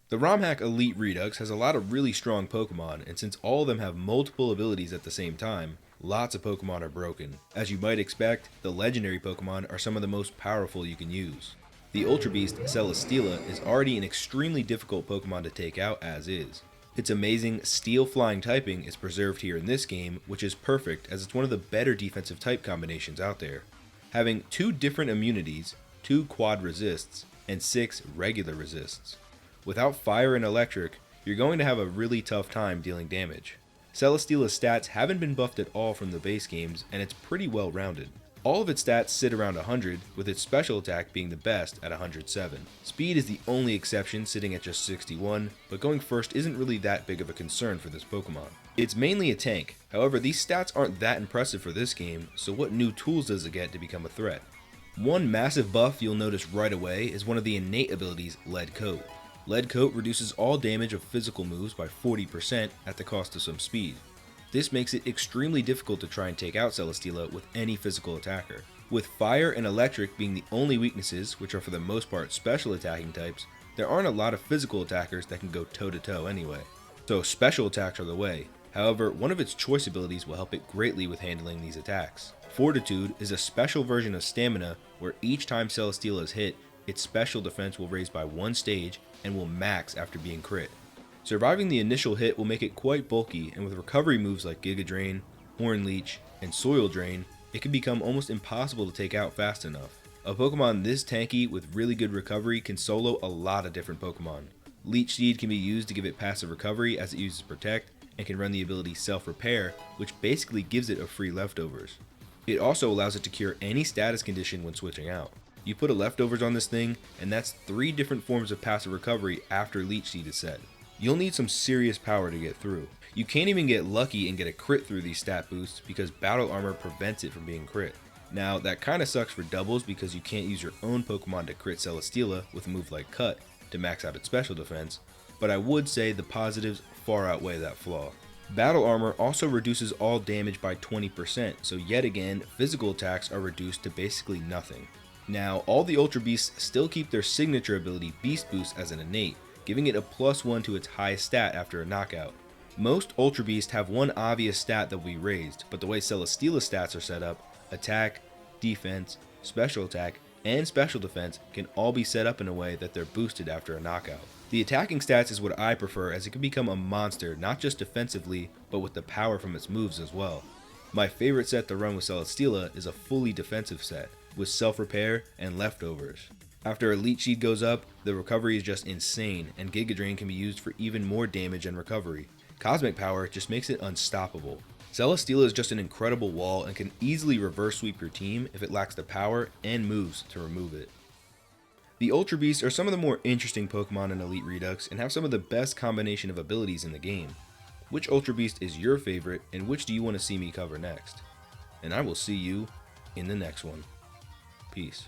The ROM hack Elite Redux has a lot of really strong Pokemon, and since all of them have multiple abilities at the same time, lots of Pokemon are broken. As you might expect, the legendary Pokemon are some of the most powerful you can use. The Ultra Beast Celesteela is already an extremely difficult Pokemon to take out as is. Its amazing Steel Flying typing is preserved here in this game, which is perfect as it's one of the better defensive type combinations out there. Having 2 different immunities, 2 quad resists, and 6 regular resists. Without fire and electric, you're going to have a really tough time dealing damage. Celesteela's stats haven't been buffed at all from the base games, and it's pretty well rounded. All of its stats sit around 100, with its special attack being the best at 107. Speed is the only exception, sitting at just 61, but going first isn't really that big of a concern for this Pokemon. It's mainly a tank, however these stats aren't that impressive for this game, so what new tools does it get to become a threat? One massive buff you'll notice right away is one of the innate abilities, Lead Coat. Lead Coat reduces all damage of physical moves by 40% at the cost of some speed. This makes it extremely difficult to try and take out Celesteela with any physical attacker. With fire and electric being the only weaknesses, which are for the most part special attacking types, there aren't a lot of physical attackers that can go toe to toe anyway. So special attacks are the way. However, one of its choice abilities will help it greatly with handling these attacks. Fortitude is a special version of Stamina where each time Celesteela is hit, its special defense will raise by 1 stage and will max after being crit. Surviving the initial hit will make it quite bulky, and with recovery moves like Giga Drain, Horn Leech, and Soil Drain, it can become almost impossible to take out fast enough. A Pokemon this tanky with really good recovery can solo a lot of different Pokemon. Leech Seed can be used to give it passive recovery as it uses Protect, and can run the ability Self Repair, which basically gives it a free leftovers. It also allows it to cure any status condition when switching out. You put a leftovers on this thing, and that's 3 different forms of passive recovery after Leech Seed is set. You'll need some serious power to get through. You can't even get lucky and get a crit through these stat boosts because battle armor prevents it from being crit. Now that kinda sucks for doubles because you can't use your own Pokemon to crit Celesteela with a move like Cut to max out its special defense, but I would say the positives far outweigh that flaw. Battle armor also reduces all damage by 20%, so yet again, physical attacks are reduced to basically nothing. Now, all the Ultra Beasts still keep their signature ability Beast Boost as an innate, giving it a +1 to its highest stat after a knockout. Most Ultra Beasts have one obvious stat that will be raised, but the way Celesteela's stats are set up, attack, defense, special attack, and special defense can all be set up in a way that they're boosted after a knockout. The attacking stats is what I prefer as it can become a monster not just defensively, but with the power from its moves as well. My favorite set to run with Celesteela is a fully defensive set, with self-repair and leftovers. After a Leech Seed goes up, the recovery is just insane, and Giga Drain can be used for even more damage and recovery. Cosmic Power just makes it unstoppable. Celesteela is just an incredible wall and can easily reverse sweep your team if it lacks the power and moves to remove it. The Ultra Beasts are some of the more interesting Pokemon in Elite Redux and have some of the best combination of abilities in the game. Which Ultra Beast is your favorite and which do you want to see me cover next? And I will see you in the next one. Peace.